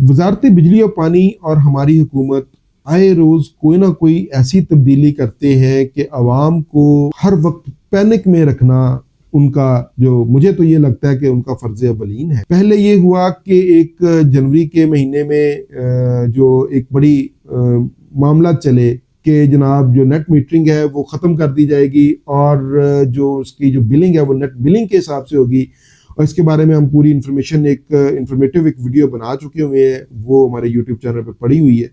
वजारत बिजली और पानी और हमारी हुकूमत आए रोज कोई ना कोई ऐसी तब्दीली करते हैं कि आवाम को हर वक्त पैनिक में रखना उनका, जो मुझे तो ये लगता है कि उनका फर्ज अवलीन है। पहले ये हुआ कि 1 जनवरी के महीने में जो एक बड़ी मामला चले कि जनाब जो नेट मीटरिंग है वो ख़त्म कर दी जाएगी और जो उसकी जो बिलिंग है वो नेट बिलिंग के हिसाब से होगी। और इसके बारे में हम पूरी इन्फॉर्मेशन इंफॉर्मेटिव एक वीडियो बना चुके हुए हैं, वो हमारे यूट्यूब चैनल पे पड़ी हुई है।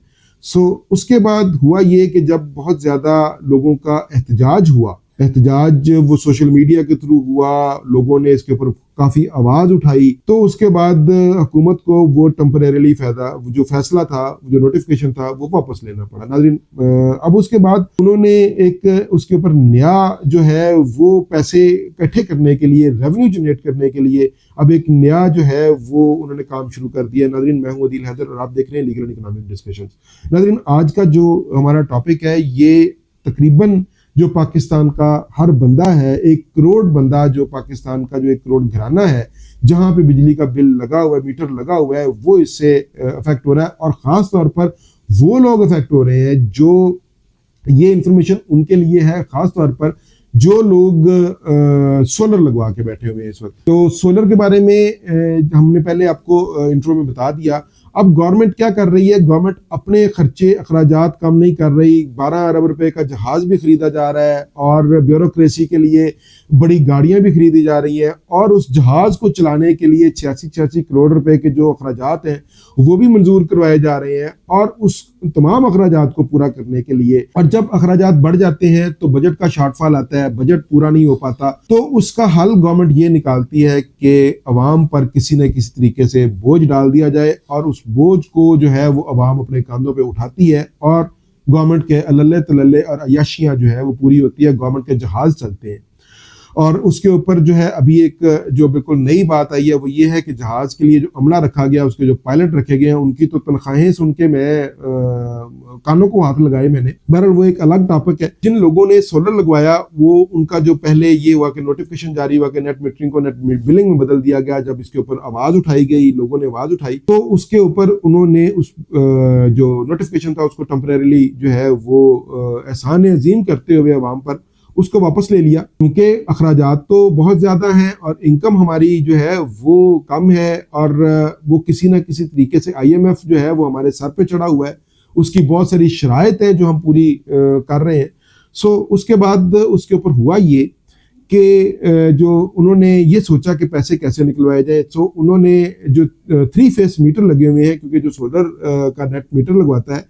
उसके बाद हुआ ये कि जब बहुत ज़्यादा लोगों का एहतजाज हुआ, वो सोशल मीडिया के थ्रू हुआ, लोगों ने इसके ऊपर काफ़ी आवाज़ उठाई, तो उसके बाद हुकूमत को वो टेम्परेरीली जो फैसला था, जो नोटिफिकेशन था, वो वापस लेना पड़ा। नाज़रीन, अब उसके बाद उन्होंने उसके ऊपर नया जो है वो पैसे इकट्ठे करने के लिए, रेवेन्यू जनरेट करने के लिए अब एक नया जो है वो उन्होंने काम शुरू कर दिया। नाज़रीन, मैं हूं अदील हैदर और आप देख रहे हैं लीगल एंड इकोनॉमिक डिस्कशंस। नाज़रीन, आज का जो हमारा टॉपिक है ये तकरीबन जो पाकिस्तान का हर बंदा है, 1 करोड़ बंदा, जो पाकिस्तान का जो 1 करोड़ घराना है जहां पे बिजली का बिल लगा हुआ है, मीटर लगा हुआ है, वो इससे अफेक्ट हो रहा है। और ख़ास तौर पर वो लोग अफेक्ट हो रहे हैं जो, ये इंफॉर्मेशन उनके लिए है ख़ास तौर पर जो लोग सोलर लगवा के बैठे हुए हैं इस वक्त। तो सोलर के बारे में हमने पहले आपको इंट्रो में बता दिया। अब गवर्नमेंट क्या कर रही है? गवर्नमेंट अपने खर्चे अखराजात कम नहीं कर रही। 12 अरब रुपए का जहाज भी खरीदा जा रहा है और ब्यूरोक्रेसी के लिए बड़ी गाड़ियां भी खरीदी जा रही हैं और उस जहाज को चलाने के लिए 86 करोड़ रुपए के जो अखराजात हैं वो भी मंजूर करवाए जा रहे हैं। और उस तमाम अखराजात को पूरा करने के लिए, और जब अखराजात बढ़ जाते हैं तो बजट का शॉर्टफॉल आता है, बजट पूरा नहीं हो पाता, तो उसका हल गवर्नमेंट ये निकालती है कि अवाम पर किसी न किसी तरीके से बोझ डाल दिया जाए और उस बोझ को जो है वो अवाम अपने कंधों पे उठाती है और गवर्नमेंट के अल्ले तल्ले और अयाशियां जो है वो पूरी होती है, गवर्नमेंट के जहाज चलते हैं। और उसके ऊपर जो है अभी एक जो बिल्कुल नई बात आई है वो ये है कि जहाज के लिए जो अमला रखा गया, उसके जो पायलट रखे गए हैं, उनकी तो तनख्वाहें सुन के मैं कानों को हाथ लगाए मैंने। बहरहाल वो एक अलग टॉपिक है। जिन लोगों ने सोलर लगवाया वो, उनका जो पहले ये हुआ कि नोटिफिकेशन जारी हुआ कि नेट मीटरिंग को नेट बिलिंग में बदल दिया गया। जब इसके ऊपर आवाज उठाई गई, लोगों ने आवाज उठाई, तो उसके ऊपर उन्होंने उस जो नोटिफिकेशन था उसको टेम्परेरीली जो है वो एहसान अजीम करते हुए अवाम पर उसको वापस ले लिया, क्योंकि अखराजात तो बहुत ज़्यादा हैं और इनकम हमारी जो है वो कम है और वो किसी ना किसी तरीके से IMF जो है वो हमारे सर पे चढ़ा हुआ है, उसकी बहुत सारी शराइत है जो हम पूरी कर रहे हैं। उसके बाद उसके ऊपर हुआ ये कि जो उन्होंने ये सोचा कि पैसे कैसे निकलवाए जाए। उन्होंने जो 3 फेस मीटर लगे हुए हैं, क्योंकि जो सोलर का नेट मीटर लगवाता है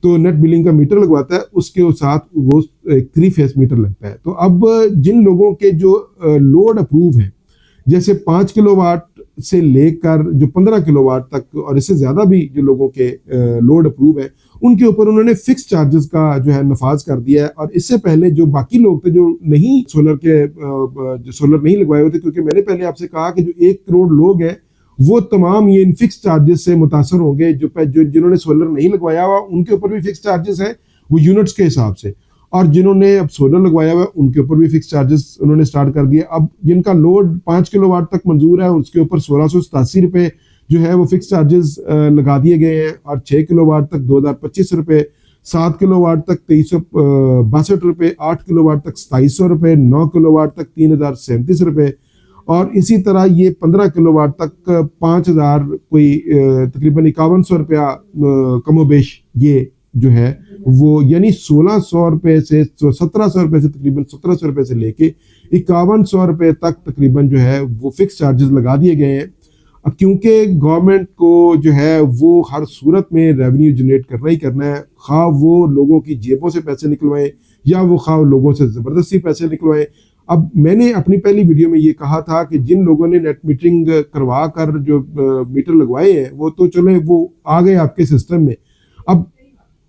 तो नेट बिलिंग का मीटर लगवाता है, उसके साथ वो 3 फेस मीटर लगता है। तो अब जिन लोगों के जो लोड अप्रूव है, जैसे 5 किलोवाट से लेकर जो 15 किलोवाट तक और इससे ज़्यादा भी जो लोगों के लोड अप्रूव है, उनके ऊपर उन्होंने फिक्स चार्जेस का जो है नफाज कर दिया है। और इससे पहले जो बाकी लोग थे जो नहीं सोलर नहीं लगवाए हुए थे, क्योंकि मैंने पहले आपसे कहा कि जो 1 करोड़ लोग हैं वो तमाम ये इन फिक्स चार्जेस से मुतासर होंगे। जो जिन्होंने सोलर नहीं लगवाया हुआ उनके ऊपर भी फिक्स चार्जेस हैं वो यूनिट्स के हिसाब से, और जिन्होंने अब सोलर लगवाया हुआ उनके ऊपर भी फिक्स चार्जेस उन्होंने स्टार्ट कर दिए। अब जिनका लोड 5 किलोवाट तक मंजूर है उसके ऊपर 1687 रुपये जो है वो फिक्स चार्जेस लगा दिए गए हैं, और 6 किलोवाट तक 2025 रुपये, 7 किलोवाट तक 2362 रुपये, 8 किलोवाट तक 2700 रुपये, 9 किलोवाट तक 3037 रुपये, और इसी तरह ये 15 किलोवाट तक 5000 कोई तकरीबन 5100 रुपया कमोबेश ये जो है वो, यानी 1600 रुपये से 1700 रुपये से तकरीबन 1700 रुपये से लेके 5100 रुपये तक तकरीबन जो है वो फिक्स चार्जेस लगा दिए गए हैं। क्योंकि गवर्नमेंट को जो है वो हर सूरत में रेवेन्यू जनरेट करना ही करना है, खा वो लोगों की जेबों से पैसे निकलवाएं या वो खा लोगों से ज़बरदस्ती पैसे निकलवाएं। अब मैंने अपनी पहली वीडियो में ये कहा था कि जिन लोगों ने नेट मीटरिंग करवा कर जो मीटर लगवाए हैं वो तो चले वो आ गए आपके सिस्टम में। अब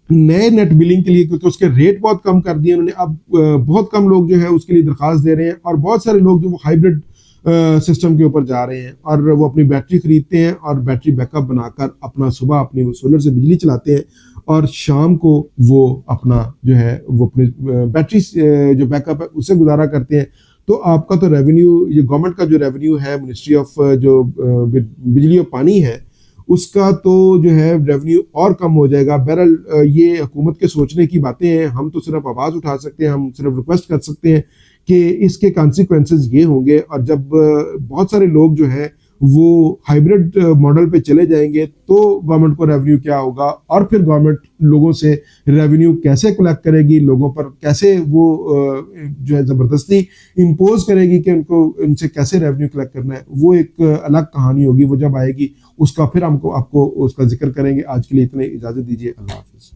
नए नेट बिलिंग के लिए, क्योंकि उसके रेट बहुत कम कर दिए उन्होंने, अब बहुत कम लोग जो है उसके लिए दरख्वास्त दे रहे हैं, और बहुत सारे लोग जो वो हाइब्रिड सिस्टम के ऊपर जा रहे हैं और वो अपनी बैटरी खरीदते हैं और बैटरी बैकअप बनाकर अपना सुबह अपनी वो सोलर से बिजली चलाते हैं और शाम को वो अपना जो है वो अपनी बैटरी जो बैकअप है उससे गुजारा करते हैं। तो आपका तो रेवेन्यू, ये गवर्नमेंट का जो रेवेन्यू है, मिनिस्ट्री ऑफ जो बिजली और पानी है, उसका तो जो है रेवेन्यू और कम हो जाएगा। बहरहाल ये हुकूमत के सोचने की बातें हैं, हम तो सिर्फ आवाज़ उठा सकते हैं, हम सिर्फ रिक्वेस्ट कर सकते हैं कि इसके कॉन्सिक्वेंसेस ये होंगे। और जब बहुत सारे लोग जो है वो हाइब्रिड मॉडल पे चले जाएंगे तो गवर्नमेंट को रेवेन्यू क्या होगा, और फिर गवर्नमेंट लोगों से रेवेन्यू कैसे कलेक्ट करेगी, लोगों पर कैसे वो जो है ज़बरदस्ती इम्पोज करेगी कि उनको उनसे कैसे रेवेन्यू कलेक्ट करना है, वो एक अलग कहानी होगी। वो जब आएगी उसका फिर हमको आपको उसका जिक्र करेंगे। आज के लिए इतने इजाज़त दीजिए, अल्लाह हाफिज़।